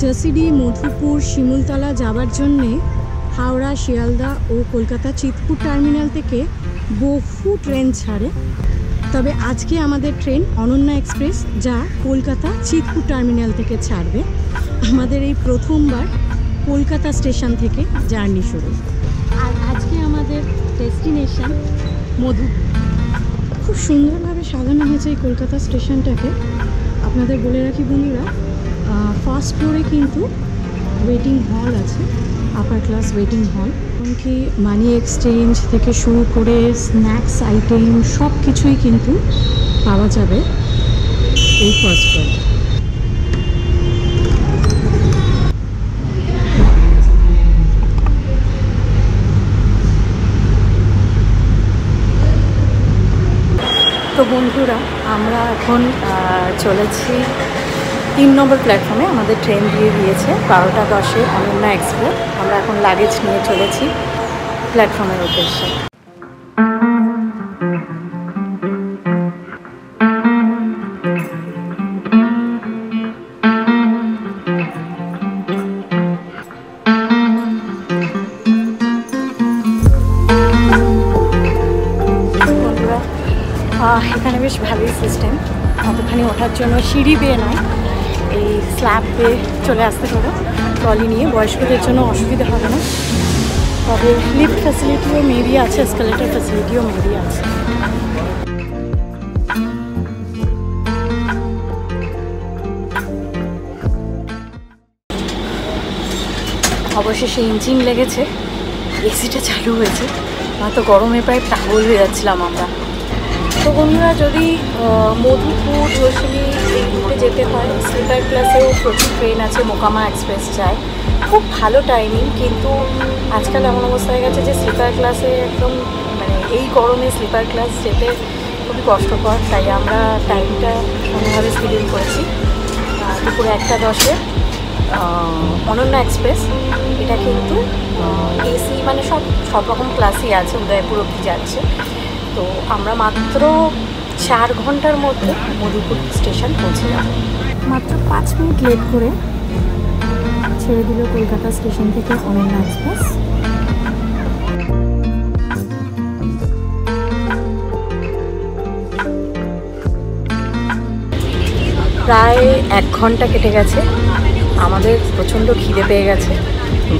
জাসিডি, মধুপুর, শিমুলতলা যাওয়ার জন্যে হাওড়া, শিয়ালদা ও কলকাতা চিতপুর টার্মিনাল থেকে বহু ট্রেন ছাড়ে। তবে আজকে আমাদের ট্রেন অনন্যা এক্সপ্রেস, যা কলকাতা চিতপুর টার্মিনাল থেকে ছাড়বে। আমাদের এই প্রথমবার কলকাতা স্টেশন থেকে জার্নি শুরু। আর আজকে আমাদের ডেস্টিনেশন মধুপুর। খুব সুন্দরভাবে সাজানো হয়েছে এই কলকাতা স্টেশনটাকে। আপনাদের বলে রাখি বন্ধুরা, ফার্স্ট ফ্লোরে কিন্তু ওয়েটিং হল আছে, আপার ক্লাস ওয়েটিং হল। এমনকি মানি এক্সচেঞ্জ থেকে শুরু করে স্ন্যাক্স আইটেম সব কিছুই কিন্তু পাওয়া যাবে এই ফার্স্ট ফ্লোরে। তো বন্ধুরা, আমরা এখন চলেছি 3 নম্বর প্ল্যাটফর্মে। আমাদের ট্রেন দিয়ে দিয়েছে 12টা 10-এ অনন্যা এক্সপ্রেস। আমরা এখন লাগেজ নিয়ে চলেছি প্ল্যাটফর্মের উদ্দেশ্যে। বন্ধুরা, এখানে বেশ ভালোই সিস্টেম। কতখানি ওঠার জন্য সিঁড়ি বেয়ে নয়, এই স্ল্যাব বেয়ে চলে আসতে হবে। ট্রলি নিয়ে বয়স্কদের জন্য অসুবিধা হবে না। তবে লিফট ফ্যাসিলিটিও মেবি আছে, এসকেলেটর ফ্যাসিলিটিও মেবি আছে। অবশেষে ইঞ্জিন লেগেছে, এসিটা চালু হয়েছে। তো গরমে প্রায় পাগল হয়ে যাচ্ছিলাম আমরা। তো বন্ধুরা, যদি মধুপুর, জয়সিনী এই রুটে যেতে হয়, স্লিপার ক্লাসেও প্রচুর ট্রেন আছে। মোকামা এক্সপ্রেস যায়, খুব ভালো টাইমিং। কিন্তু আজকাল এমন অবস্থা হয়ে গেছে যে স্লিপার ক্লাসে একদম মানে এই গরমে স্লিপার ক্লাস যেতে খুবই কষ্টকর। তাই আমরা টাইমটা অন্যভাবে শিডিউল করেছি। দুপুর 1টা 10-এ অনন্যা এক্সপ্রেস। এটা কিন্তু এসি, মানে সব রকম ক্লাসই আছে, উদয়পুর অবধি যাচ্ছে। তো আমরা মাত্র 4 ঘন্টার মধ্যে মধুপুর স্টেশন পৌঁছে যাব। মাত্র 5 মিনিট লেট করে ছেড়ে দিল কলকাতা স্টেশন থেকে অনন্যা এক্সপ্রেস। প্রায় 1 ঘন্টা কেটে গেছে। আমাদের প্রচণ্ড খিদে পেয়ে গেছে।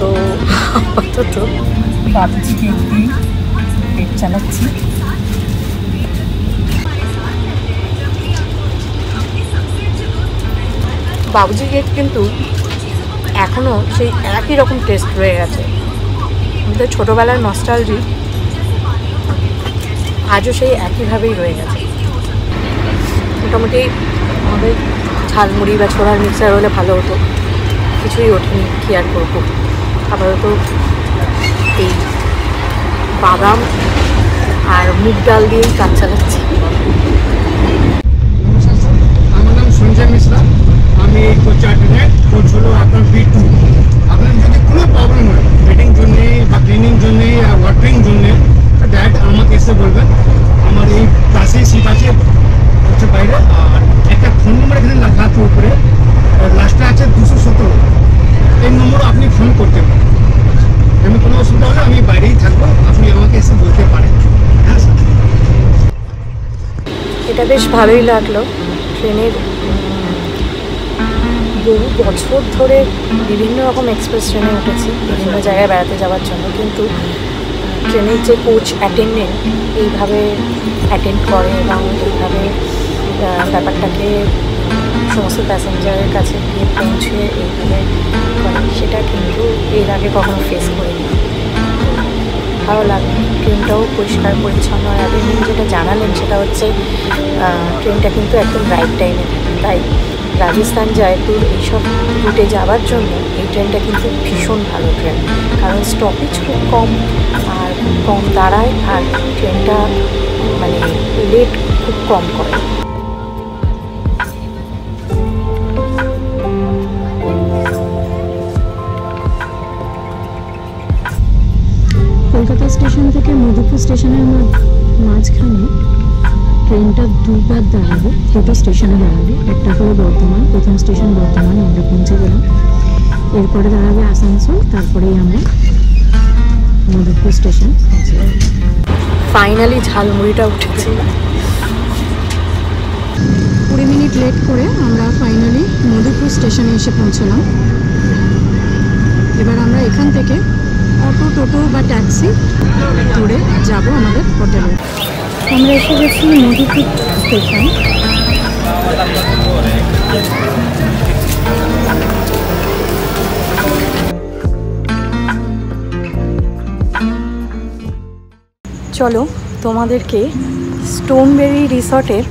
তো আপাতত বাবুজিকে একটু পেট চালাচ্ছি। বাবুজি কেক কিন্তু এখনও সেই একই রকম টেস্ট রয়ে গেছে। আমাদের ছোটোবেলার নস্টালজি আজও সেই একইভাবেই রয়ে গেছে। মোটামুটি আমাদের ঝালমুড়ি বা ছোলার মিক্সার হলে ভালো হতো, কিছুই ওঠেনি। কী আর করবো, আপাতত এই বাদাম আর মুগ ডাল দিয়েই কাজ চালাচ্ছি। আমার নাম সঞ্জয় মিশ্রা, আমি কোচা ট্রেনের কোচ হলো আপনার B2। আপনার যদি কোনো প্রবলেম হয় বেডিং জন্যে বা ক্লিনিং জন্যে ওয়াটারিং জন্যে, ডাইরেক্ট আমাকে এসে বলবেন। আমার এই ক্লাসে সিট আছে এটা বেশ ভালোই লাগলো। ট্রেনের বহু বছর ধরে বিভিন্ন রকম এক্সপ্রেস ট্রেনে উঠেছি বিভিন্ন জায়গায় বেড়াতে যাওয়ার জন্য, কিন্তু ট্রেনের যে কোচ অ্যাটেন্ডেন্ট এইভাবে অ্যাটেন্ড করে এবং এইভাবে ব্যাপারটাকে সমস্ত প্যাসেঞ্জারের কাছে গিয়ে পৌঁছে এইভাবে করে, সেটা কিন্তু এর আগে কখনো ফেস করিনি। ভালো লাগে। ট্রেনটাও পরিষ্কার পরিচ্ছন্ন। আর আপনি যেটা জানালেন সেটা হচ্ছে ট্রেনটা কিন্তু একদম রাইট টাইমে থাকে, তাই রাজস্থান জয়পুর এইসব রুটে যাওয়ার জন্য এই ট্রেনটা কিন্তু ভীষণ ভালো ট্রেন, কারণ স্টপেজ খুব কম আর খুব কম দাঁড়ায়, আর ট্রেনটা মানে লেট খুব কম করে। কলকাতা স্টেশন থেকে মধুপুর স্টেশনের মাঝখানে ট্রেনটা দুবার দাঁড়াবে, দুটো স্টেশনে দাঁড়াবে। একটা হলো বর্ধমান, প্রথম স্টেশন বর্ধমান, আমরা পৌঁছে গেলাম। এরপরে দাঁড়াবে আসানসোল, তারপরেই আমরা মধুপুর স্টেশন পৌঁছে গেলাম। ফাইনালি ঝালমুড়িটা উঠেছে। 20 মিনিট লেট করে আমরা ফাইনালি মধুপুর স্টেশনে এসে পৌঁছলাম। এবার আমরা এখান থেকে অটো, টোটো বা ট্যাক্সি ধরে যাব আমাদের হোটেলে। আমরা এসে গেছি মধুপুর স্টেশন। চলো তোমাদেরকে স্টোনবেরি রিসর্টের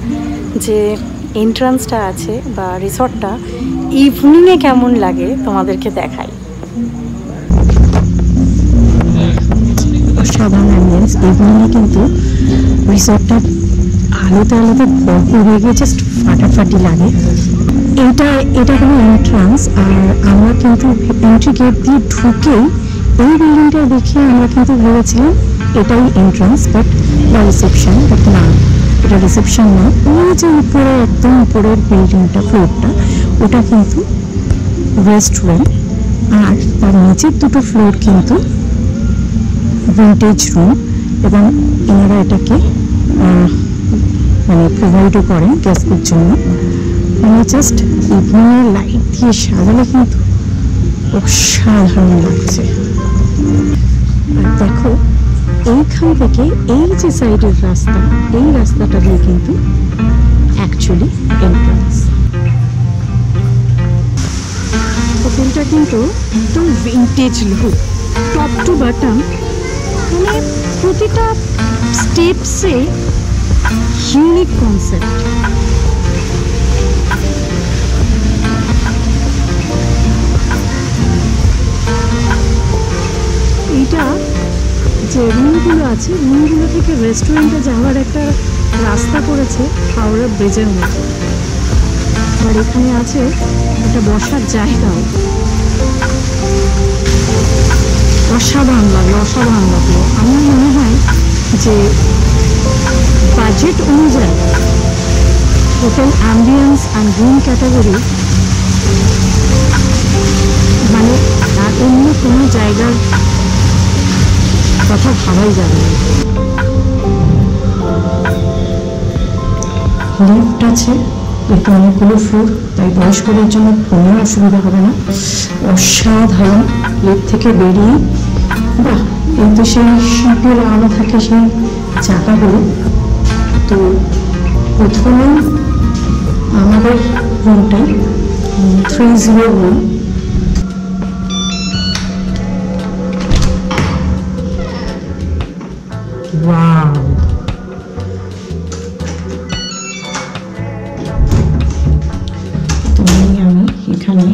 যে এন্ট্রান্সটা আছে বা রিসর্টটা ইভিনিংয়ে কেমন লাগে তোমাদেরকে দেখাই। অসাধারণ অ্যাম্বিয়েন্স। ইভিনিংয়ে কিন্তু রিসর্টটা আলোতে ভরপুর হয়ে গিয়ে জাস্ট ফাটাফাটি লাগে। এটা কোনো এন্ট্রান্স, আর আমরা কিন্তু এন্ট্রি গেট দিয়ে ঢুকেই এই বিল্ডিংটা দেখে আমরা কিন্তু ভেবেছিলাম এটাই এন্ট্রান্স বা রিসেপশন, বাট না, এটা রিসেপশন না। ওই যে উপরে একদম উপরের বিল্ডিংটা, ফ্লোরটা, ওটা কিন্তু রেস্টুরেন্ট, আর তার নিচের দুটো ফ্লোর কিন্তু ভিন্টেজ রুম, এবং এনারা এটাকে মানে প্রোভাইডও করেন গেস্টদের জন্য। মানে জাস্ট ইভিনিংয়ের লাইট দিয়ে সাজালে কিন্তু অসাধারণ লাগছে। আর দেখো এইখান থেকে এই যে সাইডের রাস্তা, এই রাস্তাটা দিয়ে কিন্তু অ্যাকচুয়ালি এন্ট্রান্স। হোটেলটা কিন্তু একদম vintage look, top to bottom, মানে প্রতিটা স্টেপসে ইউনিক কনসেপ্ট। এইটা যে রুমগুলো আছে, রুমগুলো থেকে রেস্টুরেন্টে যাওয়ার একটা রাস্তা করেছে হাওড়া ব্রিজের মতো, আর এখানে আছে একটা বসার জায়গাও। অসাধারণ লাগলো। আমার মনে হয় যে বাজেট অনুযায়ী hotel ambience and room category মানে আর অন্য কোনো জায়গার কথা ভাবাই যাবে না। লিফট আছে, এটা অনেকগুলো ফ্লোর, তাই বয়স্কদের জন্য কোনো অসুবিধা হবে না। অসাধারণ। লিফট থেকে বেরিয়ে বাহ, এই তো সেই শিল্পে লাগানো থাকে সেই চাকাগুলো। তো প্রথমে আমাদের রুমটাই 301। ওয়াও, আমি এখানে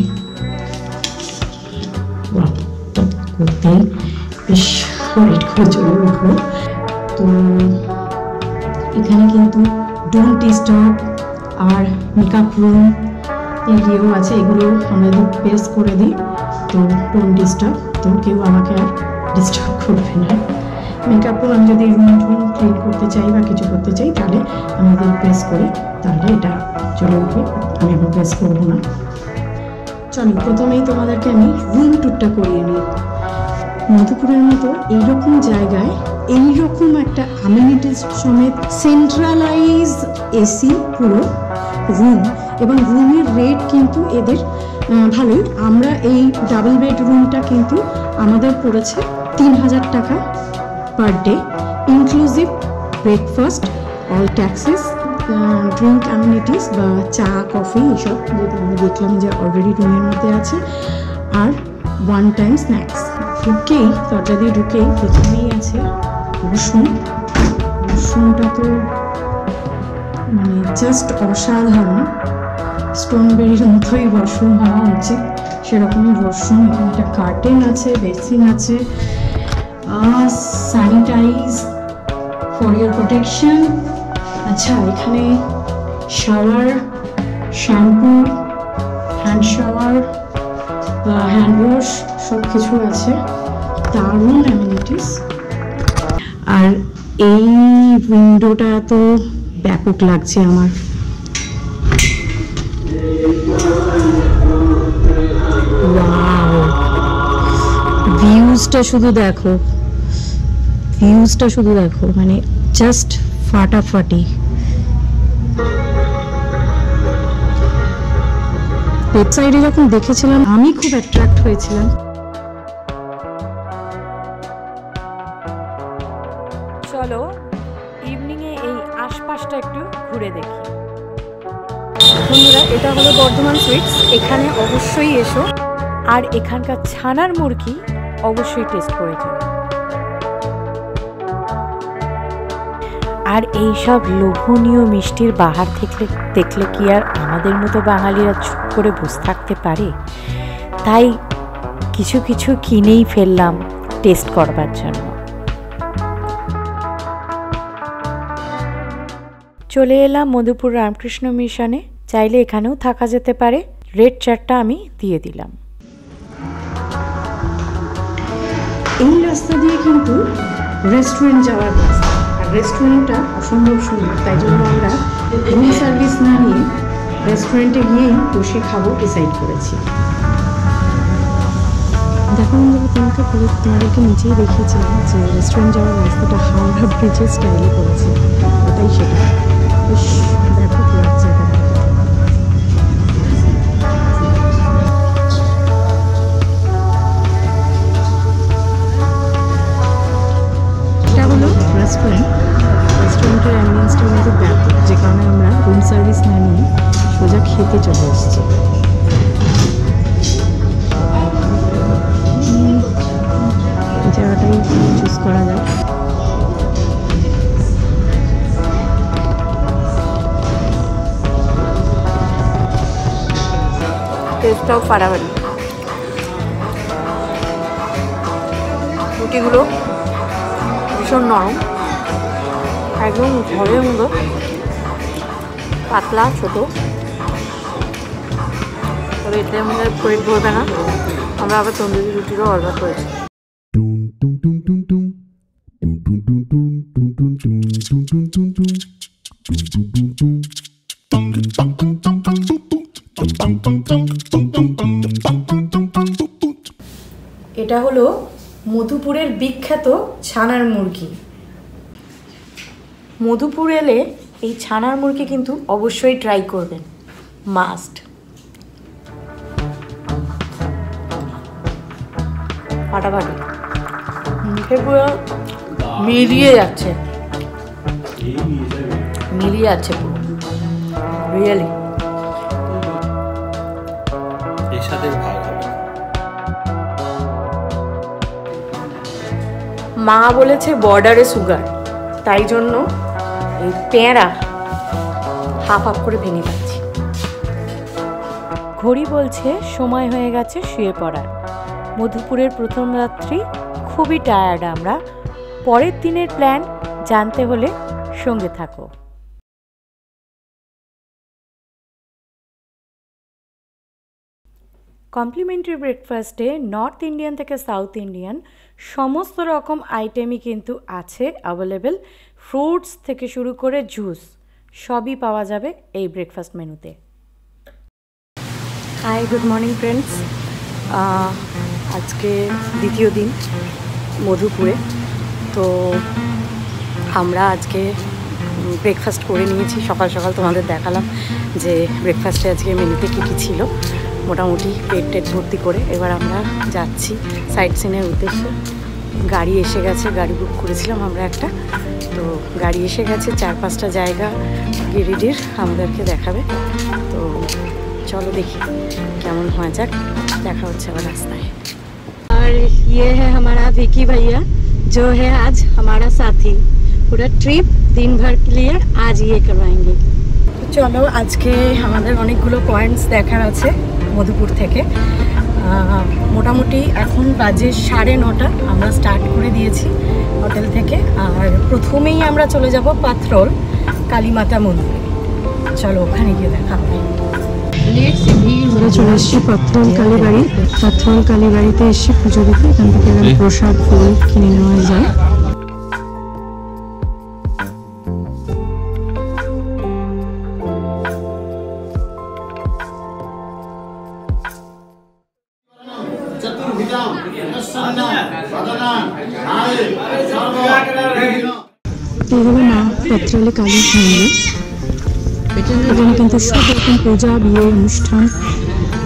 করতেই বেশ ওয়েট করে চলে উঠবো। তো এখানে কিন্তু ডোন্ট ডিস্টার্ব আর মেকআপ রুম এগুলো আছে, এগুলো আমরা প্রেস করে দিই। তো ডোন্ট ডিস্টার্ব, তো কেউ আমাকে আর ডিস্টার্ব করবে না। মেকআপ রুম আমি যদি রুম ক্লিন করতে চাই বা কিছু করতে চাই, তাহলে আমি যদি প্রেস করি তাহলে এটা চলে উঠবে, আমি এখন প্রেস করবো না। চলো প্রথমেই তোমাদেরকে আমি রুম ট্যুরটা করিয়ে নিই। মধুপুরের মতো এইরকম জায়গায় এইরকম একটা অ্যামিনিটিস সমেত সেন্ট্রালাইজ এসি পুরো রুম, এবং রুমের রেট কিন্তু এদের ভালোই। আমরা এই ডাবল বেড রুমটা কিন্তু আমাদের পড়েছে 3000 টাকা per day, inclusive breakfast, all taxes, drink amenities বা চা কফি এসব যেটা আমি দেখলাম যে অলরেডি রুমের মধ্যে আছে, আর 1 টাইম স্ন্যাক্স। ঢুকেই দরজা দিয়ে ঢুকেই প্রথমেই আছে ওয়াশরুম। ওয়াশরুমটা তো মানে জাস্ট অসাধারণ, স্টোনবেরির মতোই ওয়াশরুম হওয়া উচিত, সেরকমই ওয়াশরুম। এখানে একটা কার্টেন আছে, বেসিন আছে, স্যানিটাইজ ফর ইয়োর প্রোটেকশন। আচ্ছা, এখানে shower, shampoo, hand shower, hand wash সব কিছু আছে, দারুণ অ্যামিনিটিস। আর এই উইন্ডোটা তো ব্যাপক লাগছে আমার। ভিউজটা শুধু দেখো, ভিউজটা শুধু দেখো, মানে জাস্ট ফাটাফাটি। ওয়েবসাইটে যখন দেখেছিলাম আমি খুব অ্যাট্রাক্ট হয়েছিলাম। চলো ইভিনিংয়ে এই আশপাশটা একটু ঘুরে দেখি। বন্ধুরা, এটা হলো বর্ধমান সুইটস, এখানে অবশ্যই এসো, আর এখানকার ছানার মুরগি অবশ্যই টেস্ট করে যাও। আর এইসব লোভনীয় মিষ্টির বাহার দেখলে কি আর আমাদের মতো বাঙালিরা চুপ করে বসে থাকতে পারে? তাই কিছু কিছু কিনেই ফেললাম টেস্ট করবার জন্য। চলে এলাম মধুপুর রামকৃষ্ণ মিশনে, চাইলে এখানেও থাকা যেতে পারে। রেড চারটা আমি দিয়ে দিলাম। এই রাস্তা দিয়ে কিন্তু রেস্টুরেন্ট যাওয়ার রাস্তা, আর রেস্টুরেন্টটা অসম্ভব সুন্দর, তাই জন্য আমরা রুম সার্ভিস না নিয়ে রেস্টুরেন্টে গিয়েই বসে খাবো ডিসাইড করেছি। দেখো বন্ধুরা, তোমাদেরকে নিচেই দেখিয়েছিলাম যে রেস্টুরেন্ট যাওয়ার রাস্তাটা হাওড়া ব্রিজের স্টাইলে করেছে, ওটাই সেটা। বেশ ব্যাপক লাগছে এটা। এটা হলো রেস্টুরেন্টের অ্যাম্বিয়েন্সটা কিন্তু ব্যাপক, যে কারণে আমরা রুম সার্ভিস না নিয়ে সোজা খেতে চলে এসেছি। এই জায়গাটাই চুজ করা যায়। টেস্টটাও ফাটাফাটি, রুটিগুলো ভীষণ নরম, একদম ঘরের মতো পাতলা ছোটো, তবে এটার মধ্যে পেট ভরবে না। আমরা আবার তন্দুরি রুটিরও অর্ডার করেছি। এটা হলো মধুপুরের বিখ্যাত ছানার মুরগি। মধুপুর এলে এই ছানার মুরগি কিন্তু অবশ্যই ট্রাই করবেন, মাস্ট। ফাটাফাটি, মুখে পুরো মিলিয়ে যাচ্ছে পুরো, রিয়েলি। এর সাথে ভাগ হবে। মা বলেছে বর্ডারে সুগার, তাই জন্য এই পেঁড়া হাফ করে ভেঙে যাচ্ছি। ঘড়ি বলছে সময় হয়ে গেছে শুয়ে পড়ার। মধুপুরের প্রথম রাত্রি, খুবই টায়ার্ড আমরা। পরের দিনের প্ল্যান জানতে হলে সঙ্গে থাকো। কমপ্লিমেন্টারি ব্রেকফাস্টে নর্থ ইন্ডিয়ান থেকে সাউথ ইন্ডিয়ান সমস্ত রকম আইটেমই কিন্তু আছে অ্যাভেলেবেল। ফ্রুটস থেকে শুরু করে জুস সবই পাওয়া যাবে এই ব্রেকফাস্ট মেনুতে। Hi, good morning friends. আজকে দ্বিতীয় দিন মধুপুরে। তো আমরা আজকে ব্রেকফাস্ট করে নিয়েছি, সকাল সকাল তোমাদের দেখালাম যে ব্রেকফাস্টে আজকে মেনুতে কী কী ছিল, মোটামুটি পেট টেট ভর্তি করে। এবার আমরা যাচ্ছি সাইট সিনের উদ্দেশ্যে। গাড়ি এসে গেছে, গাড়ি বুক করেছিলাম আমরা একটা, তো গাড়ি এসে গেছে। 4-5টা জায়গা গিরিডির আমাদেরকে দেখাবে, তো চলো দেখি কেমন হয়, যাক দেখা হচ্ছে আবার রাস্তায়। और ये है हमारा विकी भैया जो है आज हमारा साथी, पूरा ट्रिप दिन भर के लिए आज ये करवाएंगे। চলো আজকে আমাদের অনেকগুলো পয়েন্টস দেখার আছে মধুপুর থেকে। মোটামুটি এখন বাজে 9:30, আমরা স্টার্ট করে দিয়েছি হোটেল থেকে। আর প্রথমেই আমরা চলে যাব পাথরোল কালীমাতা মন্দিরে, চলো ওখানে গিয়ে দেখা হবে। আমরা চলে এসেছি পাথরোল কালীবাড়ি। পাথরোল কালীবাড়িতে এসে পুজো দিতে এখান থেকে প্রসাদ ফুল কিনে নেওয়া যায়। এগুলো মা পাথরোলে কালীর মন্দির। এখানে কিন্তু সব রকম পূজা, বিয়ে, অনুষ্ঠান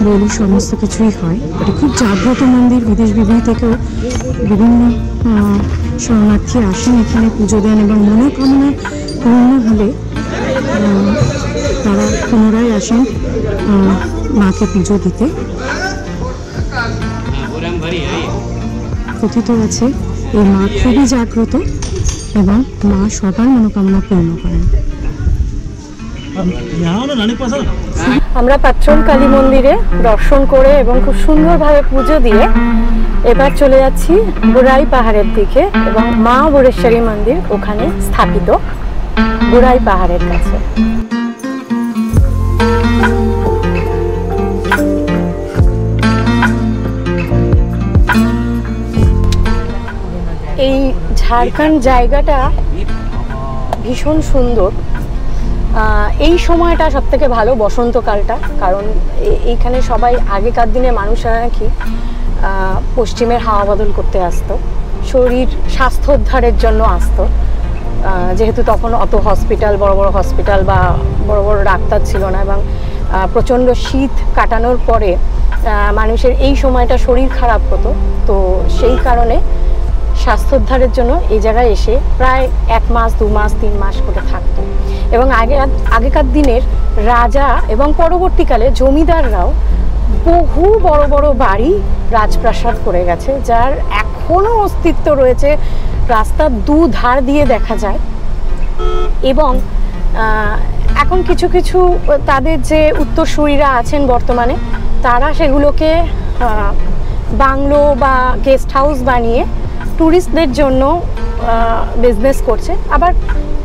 বলি সমস্ত কিছুই হয়। এটা খুব জাগ্রত মন্দির, বিদেশ বিদেশ থেকেও বিভিন্ন শরণার্থী আসেন এখানে পুজো দেন এবং মনোকামনা পূর্ণ হলে তারা পুনরায় আসেন মাকে পুজো দিতে। কথিত আছে এই মা খুবই জাগ্রত এবং মা সবার মনোকামনা পূর্ণ করেন। আমরা পাথরোল কালী মন্দিরে দর্শন করে এবং খুব সুন্দরভাবে পুজো দিয়ে এবার চলে যাচ্ছি বুড়াই পাহাড়ের দিকে এবং মা বুড়েশ্বরী মন্দির ওখানে স্থাপিত বুড়াই পাহাড়ের কাছে। এই ঝাড়খণ্ড জায়গাটা ভীষণ সুন্দর। এই সময়টা সব থেকে ভালো, বসন্তকালটা, কারণ এইখানে সবাই আগেকার দিনে মানুষরা নাকি পশ্চিমের হাওয়া বদল করতে আসতো, শরীর স্বাস্থ্যোদ্ধারের জন্য আসতো, যেহেতু তখন অত হসপিটাল, বড় বড় হসপিটাল বা বড় বড় ডাক্তার ছিল না এবং প্রচণ্ড শীত কাটানোর পরে মানুষের এই সময়টা শরীর খারাপ হতো, তো সেই কারণে স্বাস্থ্যোদ্ধারের জন্য এই জায়গায় এসে প্রায় 1 মাস 2 মাস 3 মাস করে থাকতো। এবং আগেকার দিনের রাজা এবং পরবর্তীকালে জমিদাররাও বহু বড় বড় বাড়ি, রাজপ্রাসাদ করে গেছে, যার এখনও অস্তিত্ব রয়েছে, রাস্তার দুধার দিয়ে দেখা যায়। এবং এখন কিছু কিছু তাদের যে উত্তরসূরিরা আছেন বর্তমানে, তারা সেগুলোকে বাংলো বা গেস্ট হাউস বানিয়ে ট্যুরিস্টদের জন্য বিজনেস করছে। আবার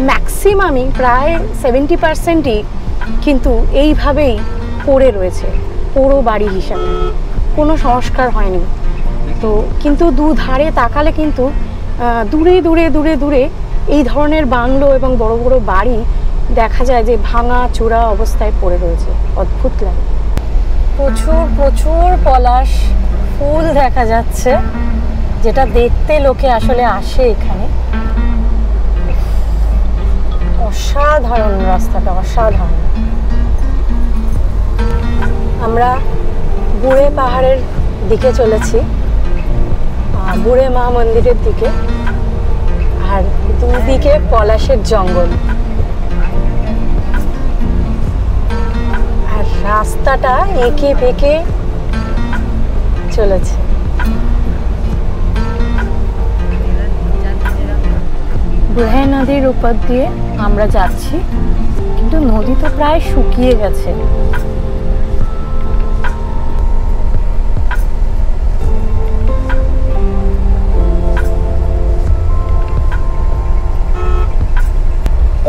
ম্যাক্সিমামই প্রায় 70%ই কিন্তু এইভাবেই পড়ে রয়েছে পুরো বাড়ি হিসাবে, কোনো সংস্কার হয়নি। তো কিন্তু দুধারে তাকালে কিন্তু দূরে দূরে দূরে দূরে এই ধরনের বাংলো এবং বড় বড় বাড়ি দেখা যায় যে ভাঙা চূড়া অবস্থায় পড়ে রয়েছে, অদ্ভুত লাগে। প্রচুর প্রচুর পলাশ ফুল দেখা যাচ্ছে, যেটা দেখতে লোকে আসলে আসে এখানে। অসাধারণ রাস্তাটা, অসাধারণ। আমরা বুড়ে পাহাড়ের দিকে চলেছি, বুড়ে মা মন্দিরের দিকে, আর দুদিকে পলাশের জঙ্গল, আর রাস্তাটা এঁকে বেঁকে চলেছে। বুড়ে নদীর উপর দিয়ে আমরা যাচ্ছি, কিন্তু নদী তো প্রায় শুকিয়ে গেছে।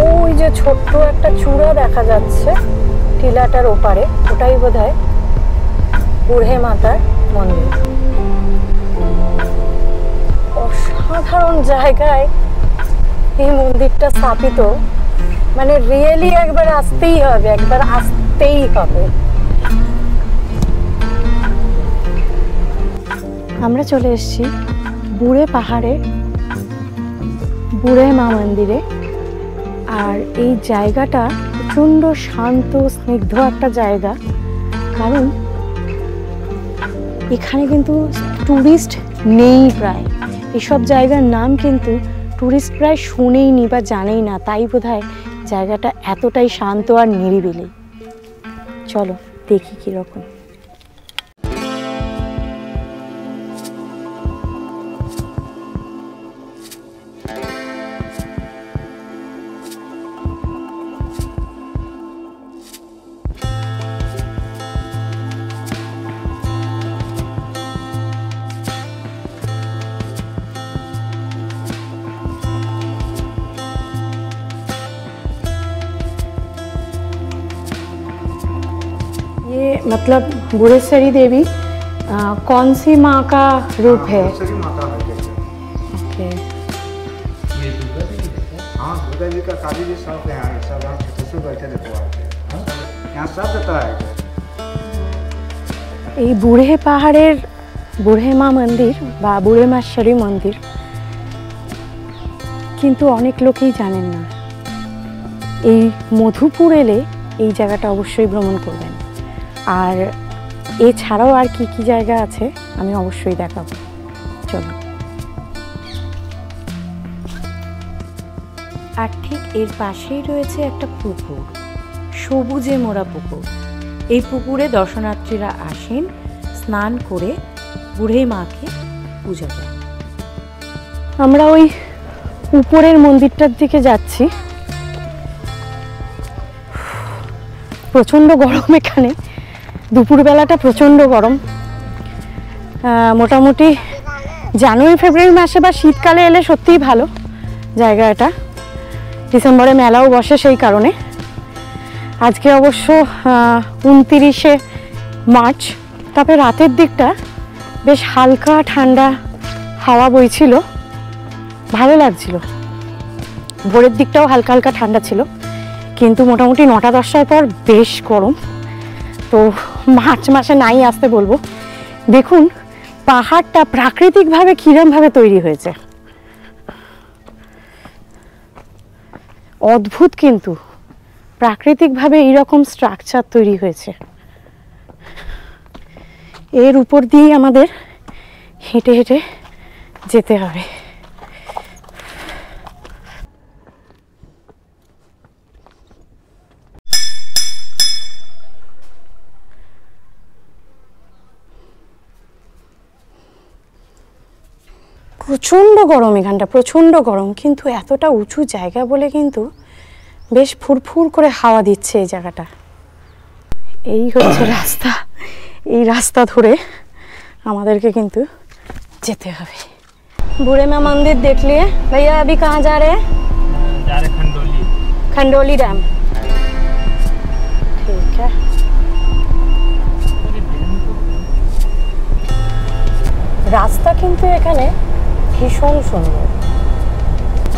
ওই যে ছোট্ট একটা চূড়া দেখা যাচ্ছে টিলাটার ওপারে, ওটাই বোধহয় বুড়ে মাতার মন্দির। অসাধারণ জায়গায় এই মন্দিরটা স্থাপিত, মানে রিয়েলি একবার আসতেই হবে, একবার আসতেই হবে। আমরা চলে এসেছি বুড়ে পাহাড়ে বুড়ে মা মন্দিরে। আর এই জায়গাটা প্রচণ্ড শান্ত স্নিগ্ধ একটা জায়গা, কারণ এখানে কিন্তু ট্যুরিস্ট নেই প্রায়। এসব জায়গার নাম কিন্তু ট্যুরিস্ট প্রায় শুনেইনি বা জানেই না, তাই বোধহয় জায়গাটা এতটাই শান্ত আর নিরিবিলি। চলো দেখি কীরকম। ये मतलब बुढ़ेश्वरी देवी कौन सी माँ का रूप है? माता है ओके। हाँ, दुर्गा जी का काली जी सब यहाँ है, सब यहाँ छत्तीसगढ़ बैठे देखो यहाँ सब देता है। এই বুড়ে পাহাড়ের বুড়ে মা মন্দির বা বুড়ে মাশ্বরী মন্দির কিন্তু অনেক লোকেই জানেন না। এই মধুপুর এলে এই জায়গাটা অবশ্যই ভ্রমণ করবেন। আর এছাড়াও আর কি কি জায়গা আছে আমি অবশ্যই দেখাবো। চলো। আর ঠিক এর পাশেই রয়েছে একটা পুকুর, সবুজে মোড়া পুকুর। এই পুকুরে দর্শনার্থীরা আসেন, স্নান করে বুড়ে মাকে পূজা করেন। আমরা ওই উপরের মন্দিরটার দিকে যাচ্ছি। প্রচণ্ড গরম এখানে, দুপুরবেলাটা প্রচণ্ড গরম। মোটামুটি জানুয়ারি ফেব্রুয়ারি মাসে বা শীতকালে এলে সত্যিই ভালো জায়গাটা। ডিসেম্বরে মেলাও বসে সেই কারণে। আজকে অবশ্য 29শে মার্চ, তবে রাতের দিকটা বেশ হালকা ঠান্ডা হাওয়া বইছিল, ভালো লাগছিল। ভোরের দিকটাও হালকা হালকা ঠান্ডা ছিল, কিন্তু মোটামুটি 9টা-10টার পর বেশ গরম। তো মার্চ মাসে নাই আসতে বলবো। দেখুন পাহাড়টা প্রাকৃতিকভাবে কিরমভাবে তৈরি হয়েছে, অদ্ভুত। কিন্তু প্রাকৃতিকভাবে এইরকম স্ট্রাকচার তৈরি হয়েছে। এর উপর দিয়েই আমাদের হেঁটে হেঁটে যেতে হবে। প্রচণ্ড গরম এখানটা, প্রচণ্ড গরম, কিন্তু এতটা উঁচু জায়গা বলে কিন্তু বেশ ফুরফুর করে হাওয়া দিচ্ছে এই জায়গাটা। এই হচ্ছে রাস্তা, এই রাস্তা ধরে আমাদেরকে কিন্তু যেতে হবে। বুড়ে মা मंदिर देख लिए भैया। अभी कहाँ जा रहे हैं? जा रहे खंडोली। खंडोली डैम, ठीक है। রাস্তা কিন্তু এখানে ভীষণ সুন্দর।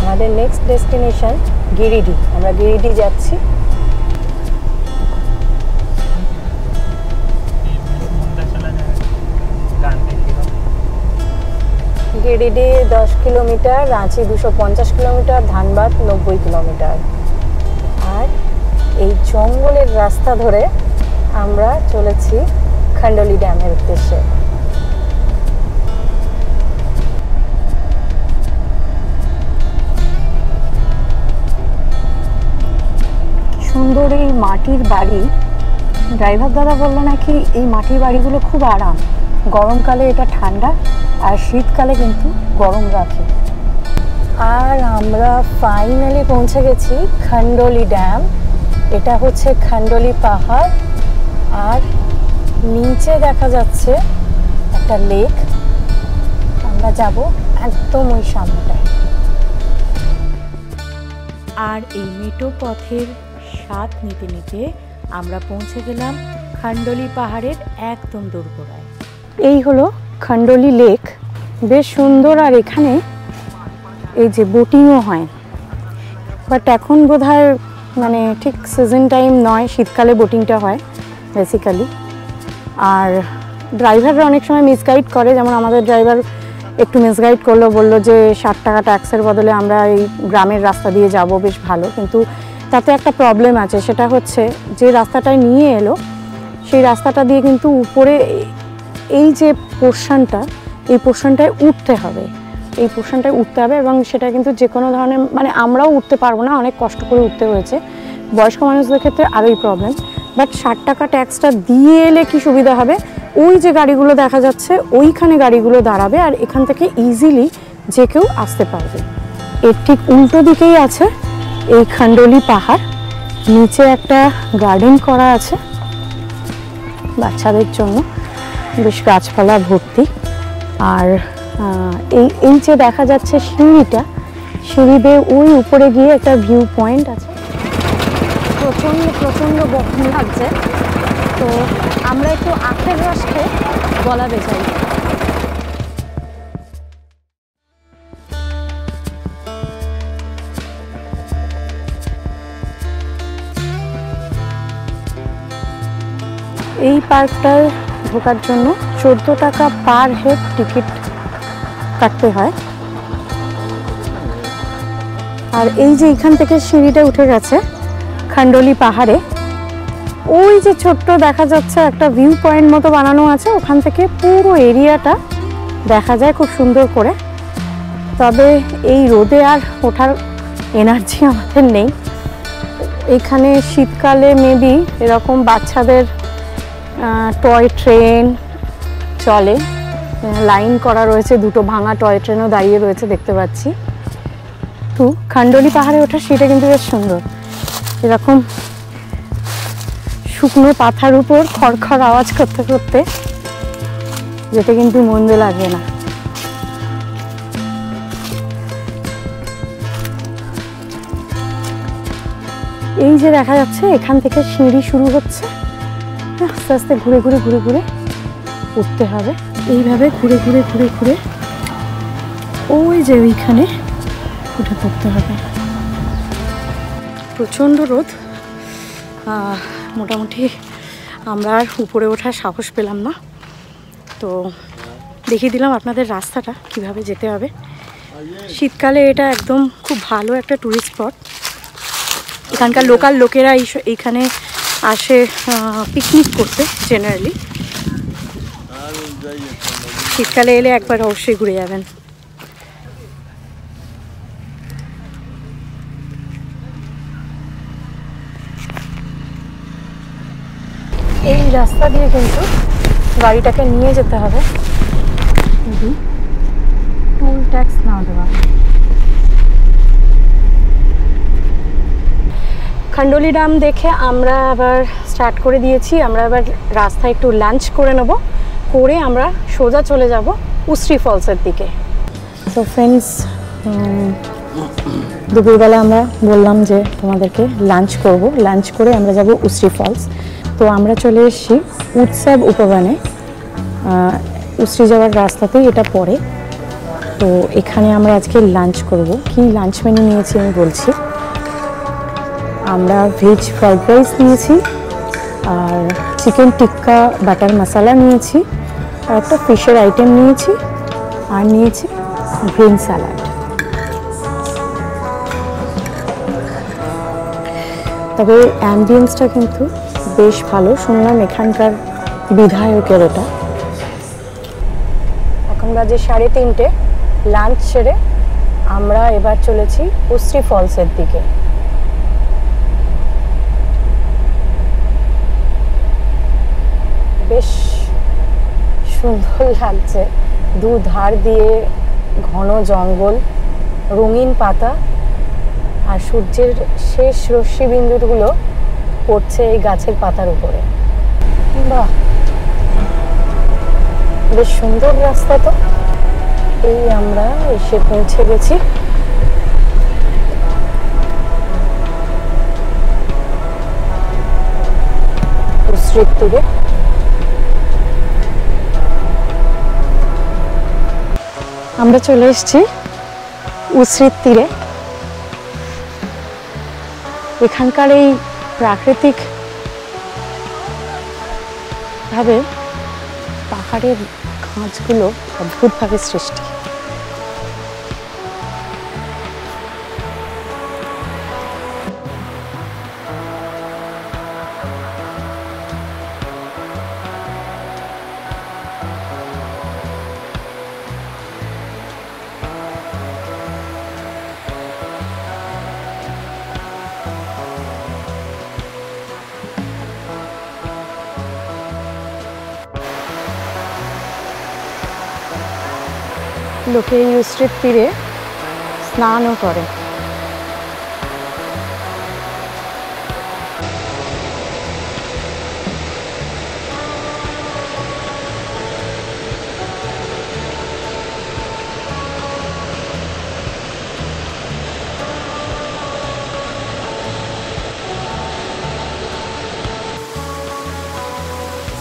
আমাদের নেক্সট ডেস্টিনেশন গিরিডি, আমরা গিরিডি যাচ্ছি। Giridih 10 kilometre, Ranchi 250 kilometre, Dhanbad 90 kilometre. और এই জঙ্গলের রাস্তা ধরে আমরা চলেছি খন্ডোলি ড্যামের উদ্দেশ্যে। সুন্দর এই মাটির বাড়ি। ড্রাইভার দাদা বললো নাকি এই মাটির বাড়িগুলো খুব আরাম, গরমকালে এটা ঠান্ডা আর শীতকালে কিন্তু গরম রাখে। আর আমরা ফাইনালি পৌঁছে গেছি খন্ডোলি ড্যাম। এটা হচ্ছে খন্ডোলি পাহাড়, আর নিচে দেখা যাচ্ছে একটা লেক। আমরা যাব একদম ওই সামনেটায়। আর এই মেটো পথের স্বাদ নিতে নিতে আমরা পৌঁছে গেলাম খন্ডোলি পাহাড়ের একদম দোরগোড়ায়। এই হলো খন্ডোলি লেক, বেশ সুন্দর। আর এখানে এই যে বোটিংও হয়, বাট এখন বোধহয় মানে ঠিক সিজন টাইম নয়, শীতকালে বোটিংটা হয় বেসিক্যালি। আর ড্রাইভাররা অনেক সময় মিসগাইড করে, যেমন আমাদের ড্রাইভার একটু মিসগাইড করলো, বললো যে 60 টাকা ট্যাক্সের বদলে আমরা এই গ্রামের রাস্তা দিয়ে যাব, বেশ ভালো। কিন্তু তাতে একটা প্রবলেম আছে, সেটা হচ্ছে যে রাস্তাটায় নিয়ে এলো সেই রাস্তাটা দিয়ে কিন্তু উপরে এই যে পোর্শনটা, এই পোর্শনটায় উঠতে হবে, এই পোর্শনটায় উঠতে হবে এবং সেটা কিন্তু যে কোনো ধরনের মানে আমরাও উঠতে পারবো না, অনেক কষ্ট করে উঠতে হয়েছে। বয়স্ক মানুষদের ক্ষেত্রে আরোই প্রবলেম। বাট 60 টাকা ট্যাক্সটা দিয়ে এলে কি সুবিধা হবে, ওই যে গাড়িগুলো দেখা যাচ্ছে ওইখানে গাড়িগুলো দাঁড়াবে আর এখান থেকে ইজিলি যে কেউ আসতে পারবে। এর ঠিক উল্টো দিকেই আছে এই খান্ডোলি পাহাড়, নিচে একটা গার্ডেন করা আছে বাচ্চাদের জন্য, বেশ গাছপালা ভর্তি। আর এই যে দেখা যাচ্ছে সিঁড়িটা, সিঁড়ি বেয়ে ওই উপরে গিয়ে একটা ভিউ পয়েন্ট আছে। প্রচণ্ড গরম লাগছে, তো আমরা একটু আখের রস খেয়ে গলা বেচাই। এই পার্কটায় ঢোকার জন্য 14 টাকা পার হেড টিকিট কাটতে হয়। আর এই যে এখান থেকে সিঁড়িটা উঠে গেছে খান্ডোলি পাহাড়ে, ওই যে ছোট্ট দেখা যাচ্ছে একটা ভিউ পয়েন্ট মতো বানানো আছে, ওখান থেকে পুরো এরিয়াটা দেখা যায় খুব সুন্দর করে। তবে এই রোদে আর ওঠার এনার্জি আমাদের নেই। এখানে শীতকালে মেবি এরকম বাচ্চাদের টয় ট্রেন চলে, লাইন করা রয়েছে, দুটো ভাঙা টয় ট্রেনও দাঁড়িয়ে রয়েছে দেখতে পাচ্ছি। তো খান্ডোলি পাহাড়ে ওঠা সেটা কিন্তু বেশ সুন্দর, এরকম শুকনো পাতার উপর খড়খড় আওয়াজ করতে করতে যেতে কিন্তু মন্দ লাগে না। এই যে দেখা যাচ্ছে এখান থেকে সিঁড়ি শুরু হচ্ছে, আস্তে আস্তে ঘুরে ঘুরে ঘুরে ঘুরে উঠতে হবে। এইভাবে ঘুরে ঘুরে ঘুরে ঘুরে ওই যে ওইখানে উঠে পড়তে হবে। প্রচণ্ড রোদ, মোটামুটি আমরা আর উপরে ওঠার সাহস পেলাম না, তো দেখিয়ে দিলাম আপনাদের রাস্তাটা কিভাবে যেতে হবে। শীতকালে এটা একদম খুব ভালো একটা ট্যুরিস্ট স্পট। এখানকার লোকাল লোকেরা এইখানে আসে পিকনিক করতে জেনারেলি। শীতকালে এলে একবার অবশ্যই ঘুরে যাবেন। এই রাস্তা দিয়ে কিন্তু গাড়িটাকে নিয়ে যেতে হবে, টোল ট্যাক্স না দেওয়া। খান্ডোলি ড্যাম দেখে আমরা আবার স্টার্ট করে দিয়েছি। আমরা আবার রাস্তায় একটু লাঞ্চ করে নেব, করে আমরা সোজা চলে যাব উশ্রী ফলসের দিকে। তো ফ্রেন্ডস, দুপুরবেলা আমরা বললাম যে তোমাদেরকে লাঞ্চ করব, লাঞ্চ করে আমরা যাব উশ্রী ফলস। তো আমরা চলে এসেছি উৎসব উপবনে, উশ্রী যাওয়ার রাস্তাতেই এটা পড়ে। তো এখানে আমরা আজকে লাঞ্চ করব। কি লাঞ্চ মেনু নিয়েছি আমি বলছি। আমরা ভেজ ফ্রাইড রাইস নিয়েছি, আর চিকেন টিক্কা বাটার মশলা নিয়েছি, আর একটা ফিশের আইটেম নিয়েছি, আর নিয়েছি গ্রিন স্যালাড। তবে অ্যাম্বিয়েন্সটা কিন্তু বেশ ভালো, শুনলাম এখানকার বিধায়কের এটা। এখন বাজে 3:30, লাঞ্চ সেরে আমরা এবার চলেছি উশ্রী ফলসের দিকে। বেশ সুন্দর লাগছে, দুধার দিয়ে ঘন জঙ্গল, রঙিন পাতা, আর সূর্যের শেষ রশ্মি বিন্দুগুলো পড়ছে এই গাছের পাতার উপরে। বাহ, বেশ সুন্দর রাস্তা। তো এই আমরা এসে পৌঁছে গেছি। উশ্রীর তীরে আমরা চলে এসেছি, উশ্রীর তীরে। এখানকার এই প্রাকৃতিক ভাবে পাহাড়ের গাছগুলো অদ্ভুতভাবে সৃষ্টি। লোকে এই উষ্ট্রির তীরে স্নানও করে।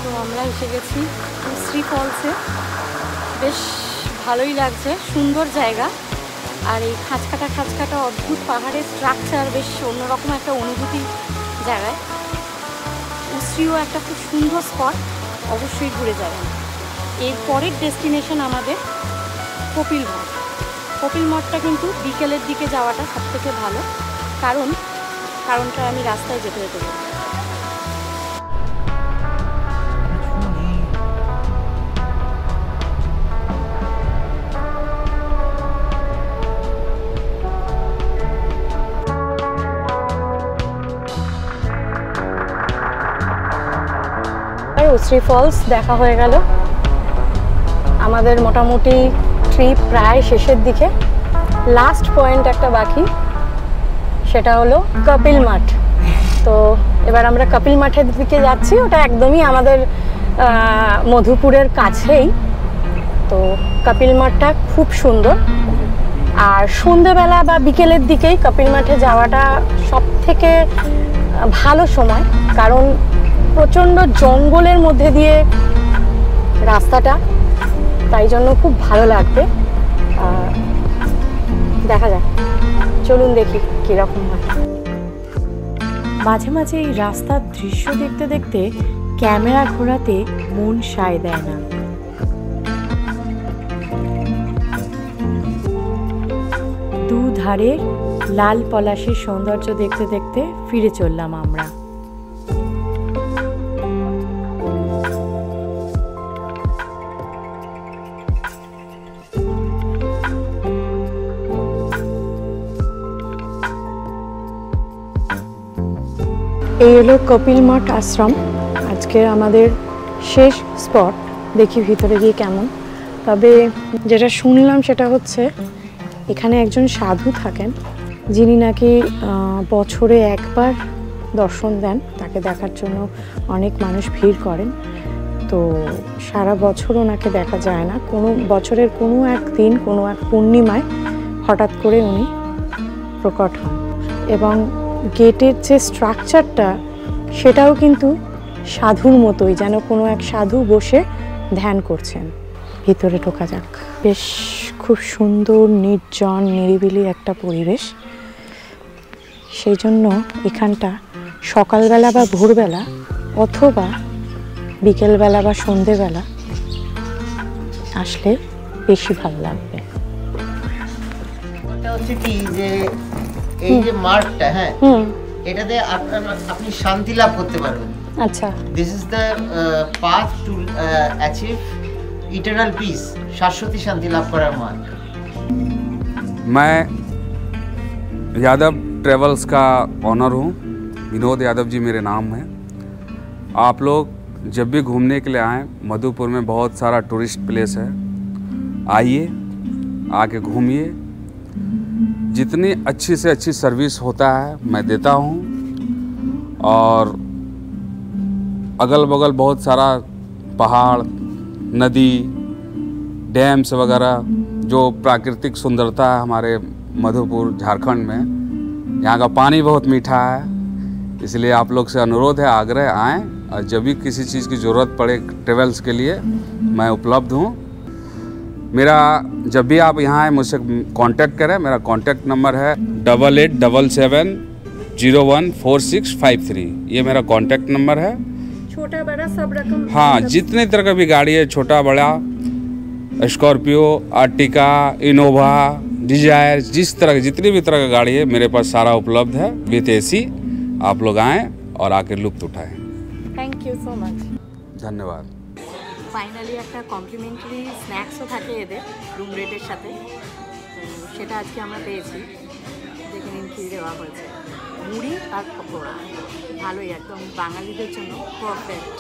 তো আমরা এসে গেছি উশ্রী ফলসে। বেশ ভালোই লাগছে, সুন্দর জায়গা। আর এই খাঁচকাটা অদ্ভুত পাহাড়ের স্ট্রাকচার, বেশ অন্যরকম একটা অনুভূতি জায়গায়। উশ্রীও একটা খুব সুন্দর স্পট, অবশ্যই ঘুরে যাবেন। এর পরের ডেস্টিনেশন আমাদের কপিল মঠ। কপিল মঠটা কিন্তু বিকেলের দিকে যাওয়াটা সবথেকে ভালো, কারণটা আমি রাস্তায় যেতে যেতে বলবো। উশ্রী ফলস দেখা হয়ে গেল। আমাদের মোটামুটি ট্রিপ প্রায় শেষের দিকে। লাস্ট পয়েন্ট একটা বাকি, সেটা হলো কপিল মাঠ। তো এবার আমরা কপিল মাঠের দিকে যাচ্ছি। ওটা একদমই আমাদের মধুপুরের কাছেই। তো কপিল মাঠটা খুব সুন্দর। আর সন্ধেবেলা বা বিকেলের দিকেই কপিল মাঠে যাওয়াটা সব থেকে ভালো সময়, কারণ প্রচণ্ড জঙ্গলের মধ্যে দিয়ে রাস্তাটা, তাই জন্য খুব ভালো লাগবে। দেখা যাক, চলুন দেখি কীরকম হয়। মাঝে মাঝে এই রাস্তার দৃশ্য দেখতে দেখতে ক্যামেরা ঘোরাতে মন সায় দেয় না। দুধারে লাল পলাশের সৌন্দর্য দেখতে দেখতে ফিরে চললাম আমরা। এই হলো কপিল মঠ আশ্রম, আজকে আমাদের শেষ স্পট। দেখি ভিতরে গিয়ে কেমন। তবে যেটা শুনলাম সেটা হচ্ছে এখানে একজন সাধু থাকেন, যিনি নাকি বছরে একবার দর্শন দেন। তাকে দেখার জন্য অনেক মানুষ ভিড় করেন। তো সারা বছর ওনাকে দেখা যায় না, কোনো বছরের কোনো এক দিন, কোনো এক পূর্ণিমায় হঠাৎ করে উনি প্রকট হন। এবং গেটের যে স্ট্রাকচারটা, সেটাও কিন্তু সাধুর মতোই, যেন কোনো এক সাধু বসে ধ্যান করছেন। ভিতরে ঢোকা যাক। বেশ খুব সুন্দর, নির্জন, নিরিবিলি একটা পরিবেশ। সেই জন্য এখানটা সকালবেলা বা ভোরবেলা অথবা বিকেলবেলা বা সন্ধেবেলা আসলে বেশি ভালো লাগবে। এটা হচ্ছে কি যে এই যে মার্কটা, হ্যাঁ, এটাতে আপনি শান্তি লাভ করতে পারবেন। আচ্ছা, this is the path to achieve eternal piece, Shashwati শান্তি লাভ করার মার্গ। मैं यादव ट्रेवल्स का ऑनर हूँ। विनोद यादव जी मेरे नाम है। आप लोग जब भी घूमने के लिए आएँ, मधुपुर में बहुत सारा टूरिस्ट प्लेस है, आइए, आके घूमिए। जितनी अच्छी से अच्छी सर्विस होता है मैं देता हूँ। और अगल बगल बहुत सारा पहाड़, नदी, डैम्स वगैरह, जो प्राकृतिक सुंदरता है हमारे मधुपुर झारखंड में। यहाँ का पानी बहुत मीठा है, इसलिए आप लोग से अनुरोध है, आग्रह आएँ। और जब भी किसी चीज़ की ज़रूरत पड़े ट्रेवल्स के लिए, मैं उपलब्ध हूँ। मेरा जब भी आप यहाँ आए मुझसे कांटेक्ट करें। मेरा कांटेक्ट नंबर है 8877014653। ये मेरा कांटेक्ट नंबर है। छोटा बड़ा सब रकम, हाँ, जितने तरह का भी गाड़ी है, छोटा बड़ा, स्कॉर्पियो, आर्टिका, इनोवा, डिजायर, जिस तरह जितनी भी तरह का गाड़ी है मेरे पास सारा उपलब्ध है विथ एसी। आप लोग आएँ और आके लुत्फ उठाएं। Thank you so much. धन्यवाद। ফাইনালি একটা কমপ্লিমেন্টারি স্ন্যাক্সও থাকে এদের রুম রেটের সাথে, তো সেটা আজকে আমরা পেয়েছি। দেখে নিন কী দেওয়া হয়েছে, মুড়ি আর পকোড়া। ভালোই, একদম বাঙালিদের জন্য পারফেক্ট।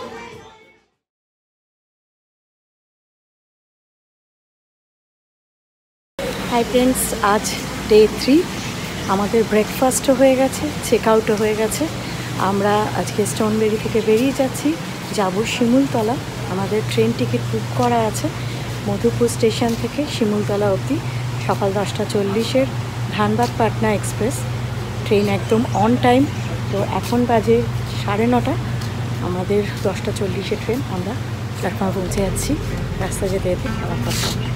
হাই ফ্রেন্ডস, আজ ডে 3। আমাদের ব্রেকফাস্টও হয়ে গেছে, চেক আউটও হয়ে গেছে। আমরা আজকে স্টোনবেরি থেকে বেরিয়ে যাচ্ছি, যাব শিমুলতলা। আমাদের ট্রেন টিকিট বুক করা আছে মধুপুর স্টেশন থেকে শিমুলতলা অবধি, সকাল 10:40 ধানবাদ পাটনা এক্সপ্রেস ট্রেন, একদম অন টাইম। তো এখন বাজে 9:30, আমাদের 10:40 ট্রেন। আমরা প্ল্যাটফর্মে পৌঁছে যাচ্ছি, রাস্তা যেতে যেতে খাওয়া খাওয়া।